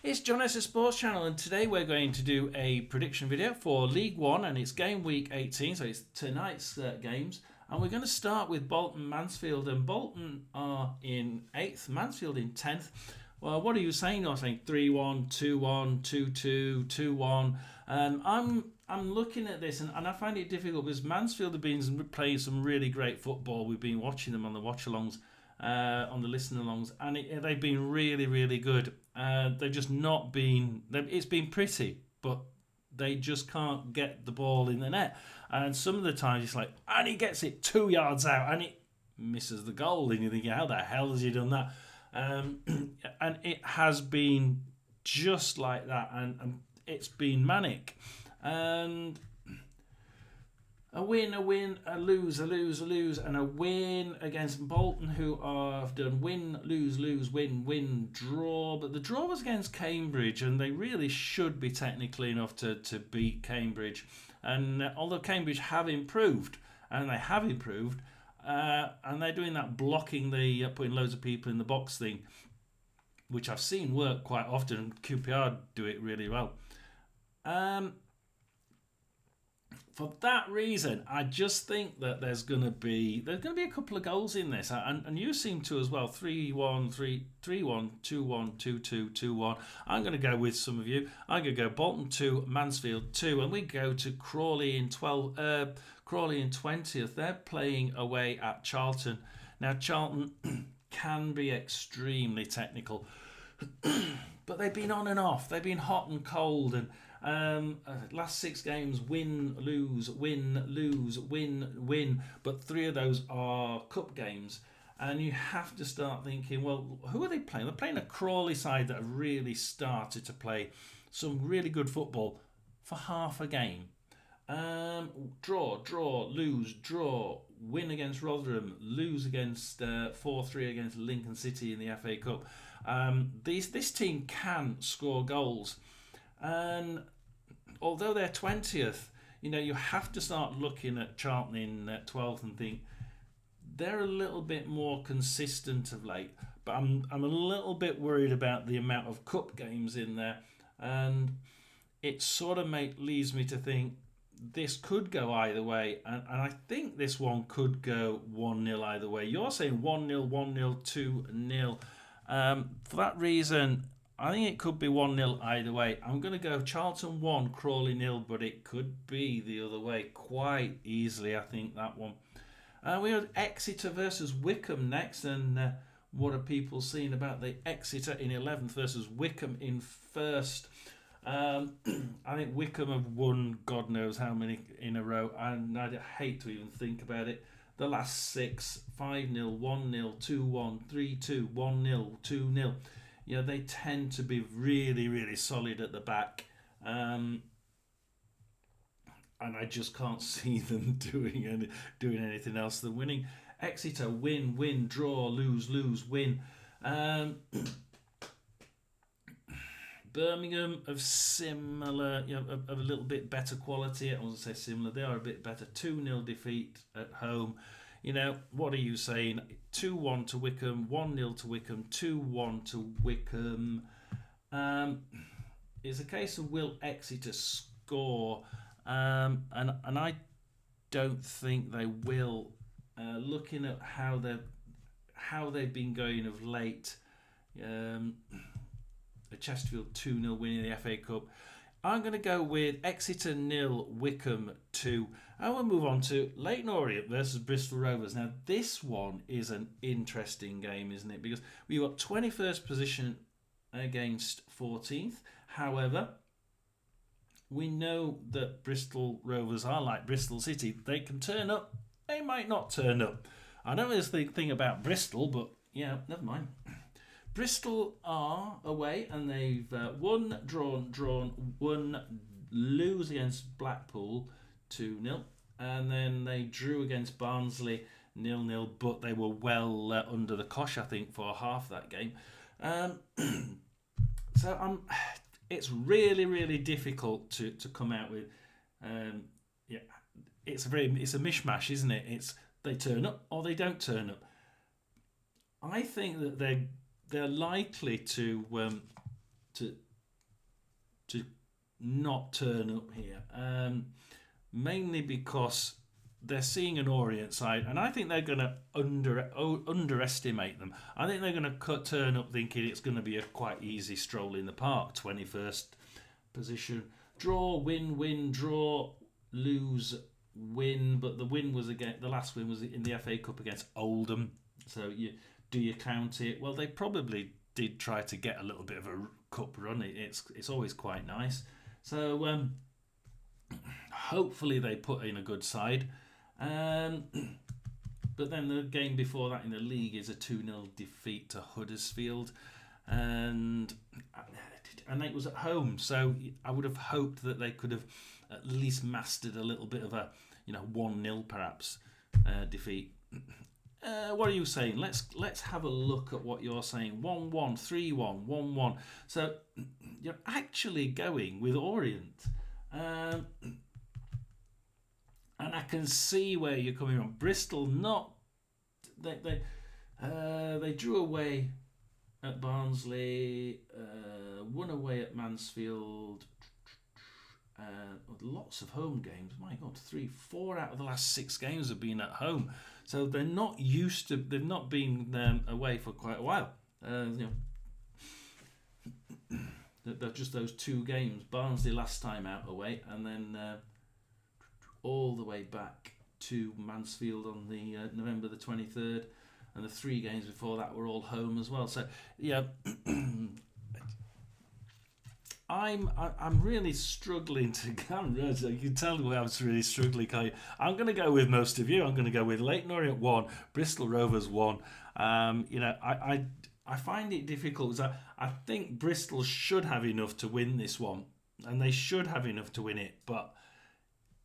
It's John S. Sports Channel, and today we're going to do a prediction video for League One, and it's game week 18, so it's tonight's games. And we're going to start with Bolton Mansfield, and Bolton are in 8th, Mansfield in 10th. Well, what are you saying? You're saying 3-1, 2-1, 2-2, 2-1. I'm looking at this, and I find it difficult because Mansfield have been playing some really great football. We've been watching them on the watch-alongs, on the listen-alongs, and they've been really, really good. They've just not been. It's been pretty, but they just can't get the ball in the net. And some of the times it's like, and he gets it 2 yards out, and it misses the goal, and you think, how the hell has he done that? And it has been just like that, and it's been manic. And a win, a lose, and a win against Bolton, who have done win, lose, win, draw. But the draw was against Cambridge, and they really should be technically enough to beat Cambridge. And although Cambridge have improved, and they have improved, and they're doing that blocking the putting loads of people in the box thing, which I've seen work quite often. QPR do it really well. For that reason, I just think that there's going to be a couple of goals in this, and you seem to as well. 3-1, 3-1, 2-1, 2-2, 2-1. I'm going to go with some of you. I'm going to go Bolton 2, Mansfield 2, and we go to Crawley in 20th. They're playing away at Charlton. Now Charlton can be extremely technical, but they've been on and off. They've been hot and cold, and last 6 games, win, lose, win, lose, win. But 3 of those are cup games. And you have to start thinking, well, who are they playing? They're playing a Crawley side that have really started to play some really good football for half a game. Draw, lose, draw, win against Rotherham, lose against 4-3 against Lincoln City in the FA Cup. This team can score goals. And although they're 20th, you have to start looking at Charlton in 12th and think they're a little bit more consistent of late. But I'm a little bit worried about the amount of cup games in there, and it sort of leads me to think this could go either way, and I think this one could go 1-0 either way. You're saying 1-0, 1-0, 2-0. For that reason, I think it could be 1-0 either way. I'm going to go Charlton 1, Crawley 0, but it could be the other way quite easily, I think, that one. We have Exeter versus Wycombe next, and what are people saying about the Exeter in 11th versus Wycombe in 1st? I think Wycombe have won God knows how many in a row, and I hate to even think about it. The last 6, 5-0, 1-0, 2-1, 3-2, 1-0, 2-0. They tend to be really, really solid at the back. And I just can't see them doing anything else than winning. Exeter win, draw, lose, win. Birmingham of similar, of a little bit better quality. I wasn't say similar. They are a bit better. 2-0 defeat at home. What are you saying? 2-1 to Wycombe, 1-0 to Wycombe, 2-1 to Wycombe. It's a case of will Exeter score? And I don't think they will. Looking at how they've been going of late, a Chesterfield 2-0 win in the FA Cup. I'm going to go with Exeter 0, Wycombe 2. And we'll move on to Leyton Orient versus Bristol Rovers. Now, this one is an interesting game, isn't it? Because we've got 21st position against 14th. However, we know that Bristol Rovers are like Bristol City. They can turn up, they might not turn up. I know there's the thing about Bristol, but never mind. Bristol are away, and they've won, drawn, won, lose against Blackpool 2-0, and then they drew against Barnsley 0-0, but they were well under the cosh, I think, for half that game. It's really, really difficult to come out with. It's a mishmash, isn't it? It's they turn up or they don't turn up. I think that they're likely to to not turn up here, mainly because they're seeing an Orient side, and I think they're going to underestimate them. I think they're going to turn up thinking it's going to be a quite easy stroll in the park. 21st position, draw, win, win, draw, lose, win. But the win was again, the last win was in the FA Cup against Oldham. So do you count it? Well, they probably did try to get a little bit of a cup run. It's always quite nice. So hopefully they put in a good side. But then the game before that in the league is a 2-0 defeat to Huddersfield, and it was at home. So I would have hoped that they could have at least mastered a little bit of a 1-0 perhaps defeat. What are you saying? Let's have a look at what you're saying. 1-1, 3-1, 1-1. So you're actually going with Orient. And I can see where you're coming from. Bristol, they drew away at Barnsley, won away at Mansfield. Lots of home games. My God, 4 out of the last 6 games have been at home. So they're not used to. They've not been away for quite a while. They're just those 2 games. Barnsley last time out away, and then all the way back to Mansfield on the November the 23rd, and the 3 games before that were all home as well. So yeah, I'm really struggling to. You can tell me I'm really struggling. I'm going to go with most of you. I'm going to go with Leyton Orient 1, Bristol Rovers 1. I find it difficult. I think Bristol should have enough to win this one, and they should have enough to win it, but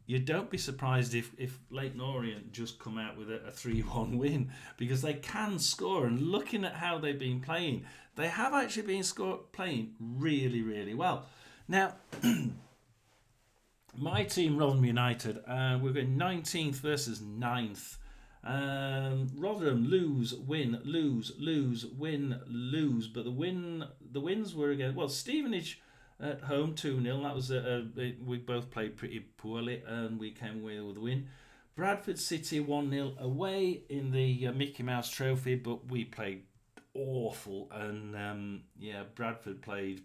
you don't be surprised if Leyton Orient just come out with a 3-1 win, because they can score. And looking at how they've been playing, they have actually been playing really, really well. Now, my team, Rotherham United, we're going 19th versus 9th. Rotherham lose, win, lose, lose, win, lose. But the wins were again. Well, Stevenage at home 2-0. That was we both played pretty poorly, and we came away with a win. Bradford City 1-0 away in the Mickey Mouse Trophy, but we played awful, and Bradford played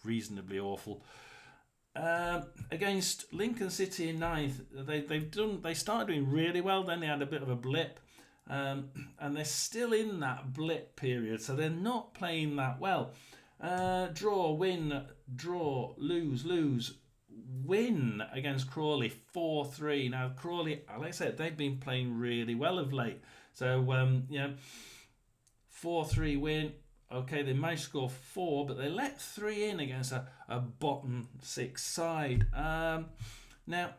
reasonably awful. Against Lincoln City in 9th, they started doing really well. Then they had a bit of a blip, and they're still in that blip period, so they're not playing that well. Draw, win, draw, lose, lose, win against Crawley 4-3. Now Crawley, like I said, they've been playing really well of late. So 4-3 win. Okay, they managed to score 4, but they let 3 in against a bottom 6 side. Now,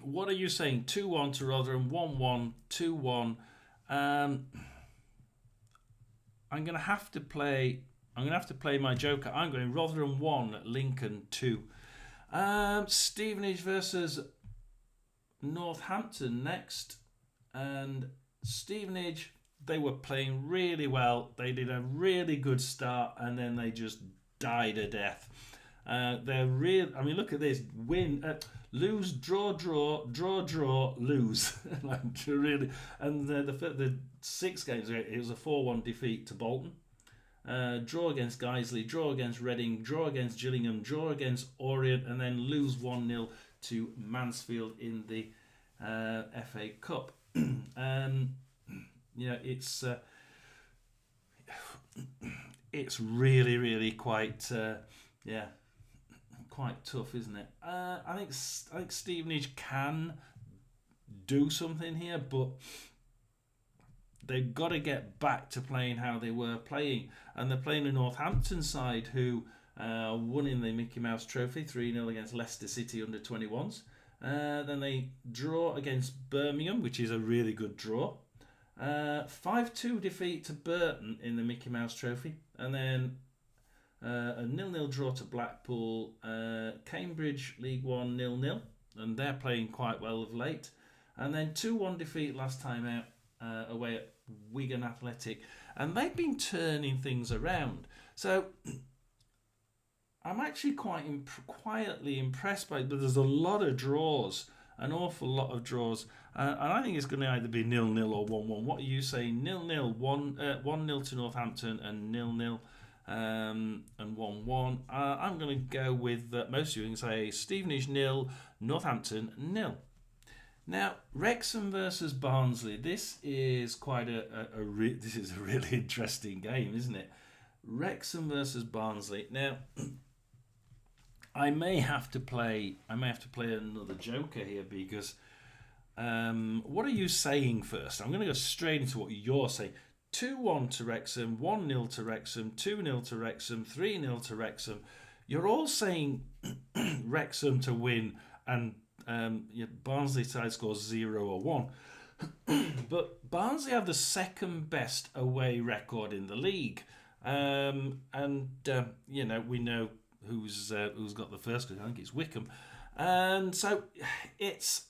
what are you saying? 2-1 to Rotherham, 1-1, 2-1. I'm gonna have to play my joker. I'm going Rotherham 1, Lincoln 2. Stevenage versus Northampton next, and Stevenage, they were playing really well. They did a really good start, and then they just died a death. They're real. I mean, look at this: win, lose, draw, draw, draw, draw, lose. Really, and the 6 games, it was a 4-1 defeat to Bolton. Draw against Guiseley, draw against Reading, draw against Gillingham, draw against Orient, and then lose 1-0 to Mansfield in the FA Cup. It's really, really quite quite tough, isn't it? I think Stevenage can do something here, but they've got to get back to playing how they were playing, and they're playing a Northampton side who won in the Mickey Mouse Trophy 3-0 against Leicester City under 21s. Then they draw against Birmingham, which is a really good draw. 5-2 defeat to Burton in the Mickey Mouse Trophy, and then a 0-0 draw to Blackpool. Cambridge League One 0-0, and they're playing quite well of late. And then 2-1 defeat last time out away at Wigan Athletic, and they've been turning things around. So I'm actually quite quietly impressed by it, but there's a lot of draws, an awful lot of draws. And I think it's going to either be 0-0 or 1-1. What are you saying? 0-0, 1-0 to Northampton, and 0-0 and 1-1. I'm going to go with most of you can say Stevenage 0, Northampton 0. Now, Wrexham versus Barnsley. This is quite this is a really interesting game, isn't it? Wrexham versus Barnsley. Now, I may have to play another joker here because what are you saying first? I'm going to go straight into what you're saying. 2-1 to Wrexham, 1-0 to Wrexham, 2-0 to Wrexham, 3-0 to Wrexham. You're all saying Wrexham to win and Barnsley side scores 0 or 1. But Barnsley have the second best away record in the league. We know who's got the first, because I think it's Wycombe. And so it's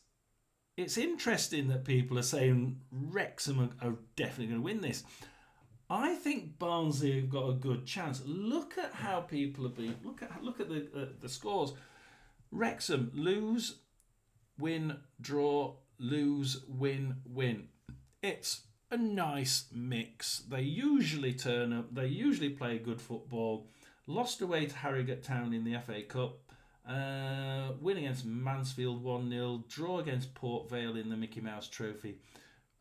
interesting that people are saying Wrexham are definitely going to win this. I think Barnsley have got a good chance. Look at how people have been. Look at the scores. Wrexham lose, win, draw, lose, win, win. It's a nice mix. They usually turn up. They usually play good football. Lost away to Harrogate Town in the FA Cup. Win against Mansfield 1-0. Draw against Port Vale in the Mickey Mouse Trophy.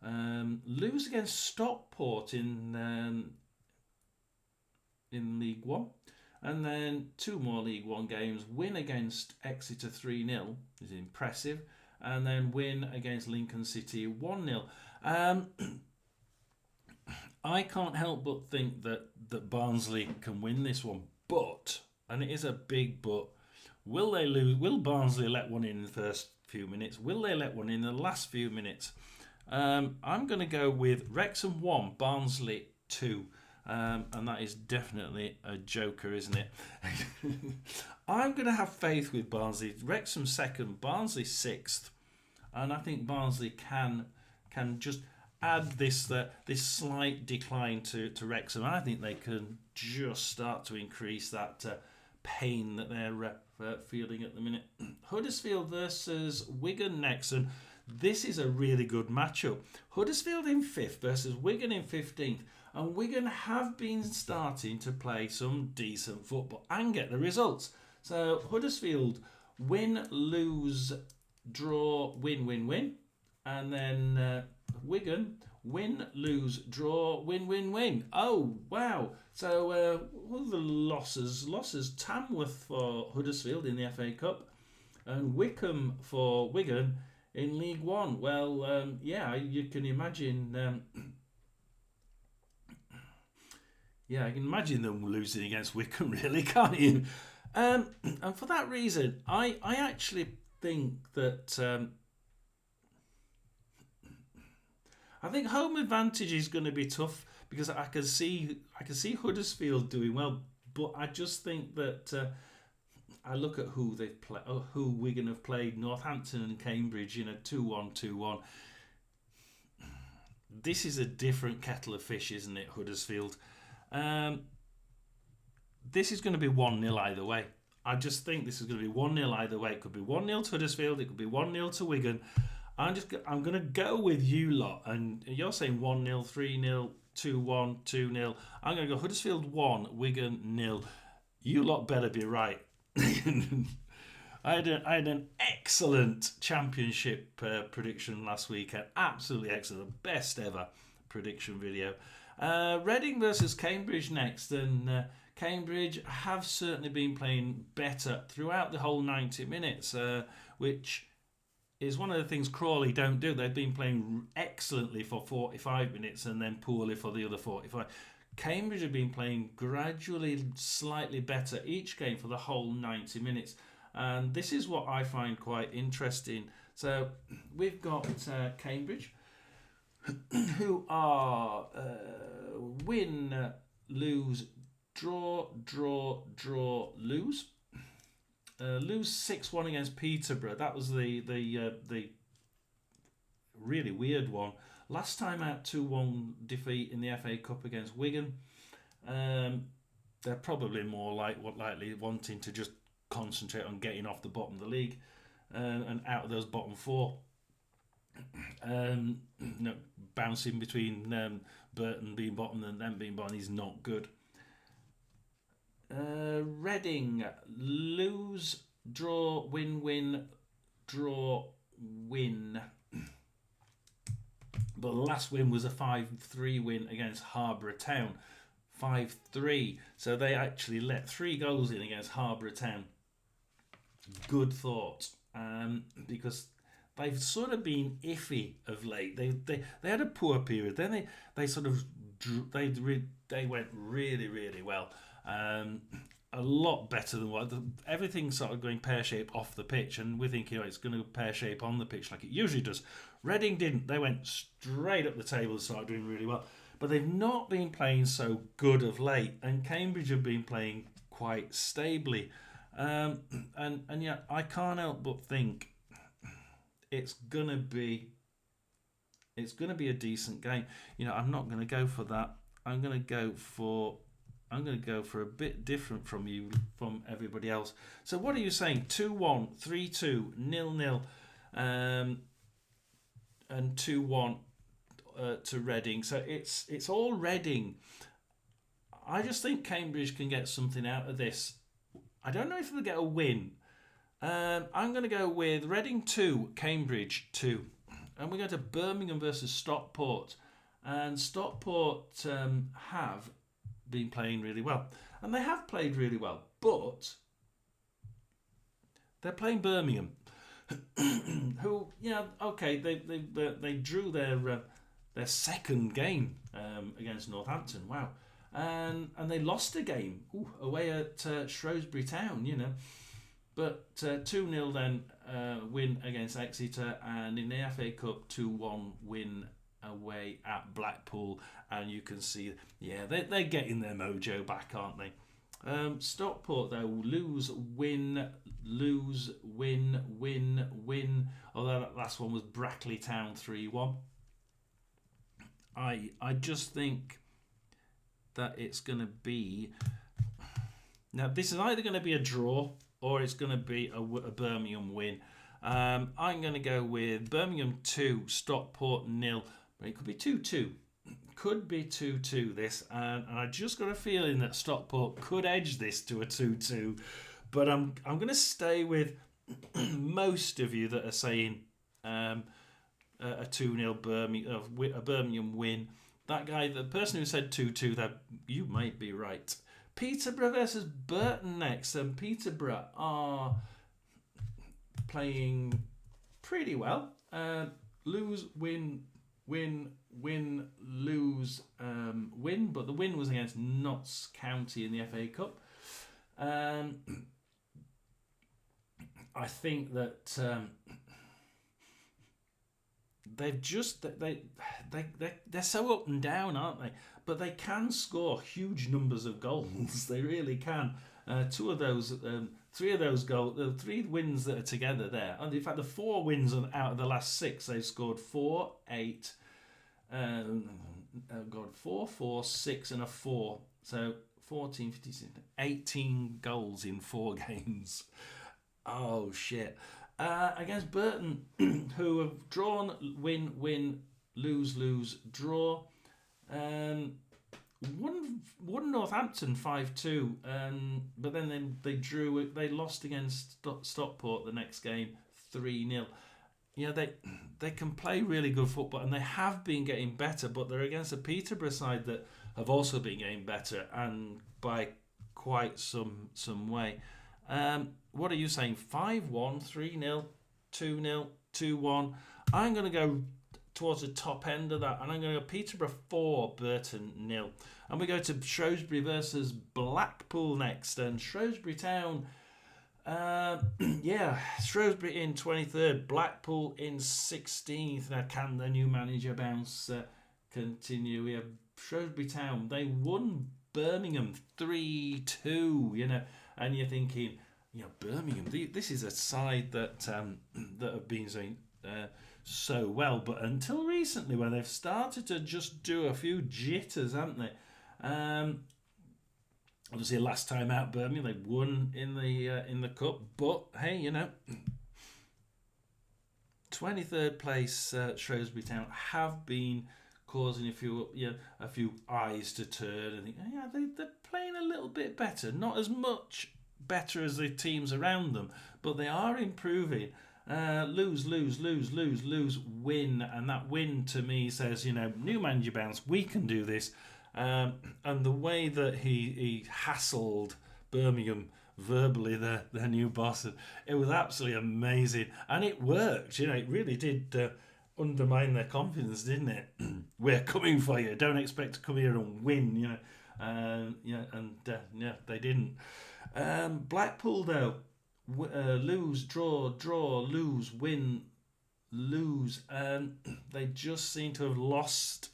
Lose against Stockport in League One. And then 2 more League One games. Win against Exeter 3-0 is impressive. And then win against Lincoln City 1-0. I can't help but think that Barnsley can win this one. But, and it is a big but, will they lose? Will Barnsley let one in the first few minutes? Will they let one in the last few minutes? I'm going to go with Wrexham 1, Barnsley 2. And that is definitely a joker, isn't it? I'm going to have faith with Barnsley. Wrexham 2nd, Barnsley 6th. And I think Barnsley can just add this slight decline to Wrexham. I think they can just start to increase that pain that they're feeling at the minute. Huddersfield versus Wigan next. And this is a really good matchup. Huddersfield in 5th versus Wigan in 15th. And Wigan have been starting to play some decent football and get the results. So Huddersfield win, lose, draw, win, win, win. And then Wigan win, lose, draw, win, win, win. Oh, wow. So what are the losses? Losses: Tamworth for Huddersfield in the FA Cup and Wycombe for Wigan in League One. Well, you can imagine... I can imagine them losing against Wycombe, really, can't you? And for that reason, I actually think that I think home advantage is going to be tough because I can see Huddersfield doing well, but I just think that I look at who they've played, who Wigan have played, Northampton and Cambridge in a 2-1, 2-1. This is a different kettle of fish, isn't it, Huddersfield? This is going to be 1-0 either way. I just think this is going to be 1-0 either way. It could be 1-0 to Huddersfield. It could be 1-0 to Wigan. I'm going to go with you lot. And you're saying 1-0, 3-0, 2-1, 2-0. I'm going to go Huddersfield 1, Wigan 0. You lot better be right. I had an excellent championship prediction last weekend. Absolutely excellent. The best ever prediction video. Reading versus Cambridge next, and Cambridge have certainly been playing better throughout the whole 90 minutes, which is one of the things Crawley don't do. They've been playing excellently for 45 minutes and then poorly for the other 45. Cambridge have been playing gradually slightly better each game for the whole 90 minutes, and this is what I find quite interesting. So we've got Cambridge, who are win, lose, draw, lose. Lose 6-1 against Peterborough. That was the really weird one. Last time out, 2-1 defeat in the FA Cup against Wigan. they're probably more likely wanting to just concentrate on getting off the bottom of the league and out of those bottom four. Bouncing between Burton being bottom and them being bottom is not good. Reading lose, draw, win, draw, win. But the last win was a 5-3 win against Harborough Town. 5-3. So they actually let 3 goals in against Harborough Town. Good thought. Because they've sort of been iffy of late. They had a poor period. Then they sort of they went really well. A lot better than what everything sort of going pear shape off the pitch, and we're thinking it's going to pear shape on the pitch like it usually does. Reading didn't. They went straight up the table and started doing really well. But they've not been playing so good of late, and Cambridge have been playing quite stably. And yet I can't help but think it's gonna be a decent game. I'm not gonna go for that. I'm gonna go for a bit different from everybody else. So what are you saying? 2-1, 3-2, 0-0, and 2-1 to Reading. So it's all Reading. I just think Cambridge can get something out of this. I don't know if they'll get a win. I'm going to go with Reading 2, Cambridge 2. And we go to Birmingham versus Stockport. And Stockport have been playing really well. And they have played really well. But they're playing Birmingham. Who, okay, they drew their second game against Northampton. Wow. And they lost a game away at Shrewsbury Town, But 2-0 then win against Exeter, and in the FA Cup 2-1 win away at Blackpool. And you can see, they're getting their mojo back, aren't they? Stockport though, lose, win. Although that last one was Brackley Town 3-1. I just think that it's going to be... Now, this is either going to be a draw or it's going to be a Birmingham win. I'm going to go with Birmingham 2, Stockport 0. But it could be 2-2. Could be 2-2 this. And I just got a feeling that Stockport could edge this to a 2-2. But I'm going to stay with most of you that are saying a 2-0 Birmingham win. That guy, the person who said 2-2, that you might be right. Peterborough versus Burton next, and Peterborough are playing pretty well. Lose, win, lose, win, but the win was against Notts County in the FA Cup. I think that they're so up and down, aren't they? But they can score huge numbers of goals. They really can. Three of those goals, the 3 wins that are together there, and in fact the 4 wins out of the last 6, they've scored 4, 8, 4, 6 and a 4. So 14, 15, 18 goals in 4 games. Oh shit. Against Burton, who have drawn, win, lose, draw. Won Northampton 5-2, but then they drew. They lost against Stockport the next game 3-0. They can play really good football, and they have been getting better. But they're against a Peterborough side that have also been getting better, and by quite some way. What are you saying? 5-1, 3-0, 2-0, 2-1. I'm going to go towards the top end of that, and I'm going to go Peterborough 4, Burton 0. And we go to Shrewsbury versus Blackpool next, and Shrewsbury Town, Shrewsbury in 23rd, Blackpool in 16th. Now, can the new manager bounce continue? We have Shrewsbury Town. They won Birmingham 3-2, and you're thinking, Birmingham, this is a side that have been doing so well, but until recently, when they've started to just do a few jitters, haven't they? Obviously, last time out, Birmingham, they won in the cup. But hey, 23rd place Shrewsbury Town have been causing a few eyes to turn and think, oh, yeah, they're playing a little bit better, not as much better as the teams around them, but they are improving. Lose, win, and that win to me says, new manager bounce, we can do this. And the way that he hassled Birmingham verbally, their new boss, it was absolutely amazing, and it worked. It really did undermine their confidence, didn't it? We're coming for you. Don't expect to come here and win. They didn't. Blackpool though, lose, draw, lose, win, lose. They just seem to have lost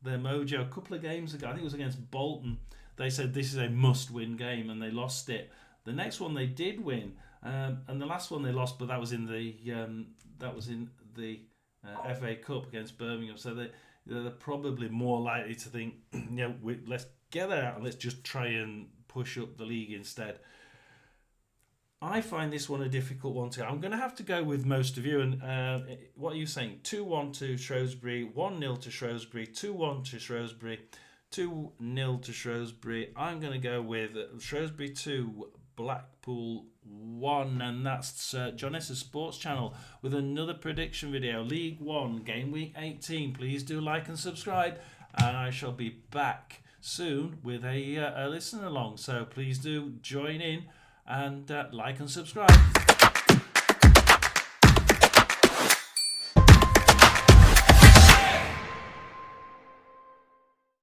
their mojo. A couple of games ago, I think it was against Bolton, they said this is a must-win game, and they lost it. The next one they did win, and the last one they lost, but that was in the FA Cup against Birmingham. So they're probably more likely to think, let's get that out and let's just try and push up the league instead. I find this one a difficult one too. I'm going to have to go with most of you. And what are you saying? 2-1 to Shrewsbury, 1-0 to Shrewsbury, 2-1 to Shrewsbury, 2-0 to Shrewsbury. I'm going to go with Shrewsbury 2, Blackpool 1. And that's John Esse's Sports Channel with another prediction video. League 1, Game Week 18. Please do like and subscribe. And I shall be back soon with a listen along. So please do join in and like and subscribe.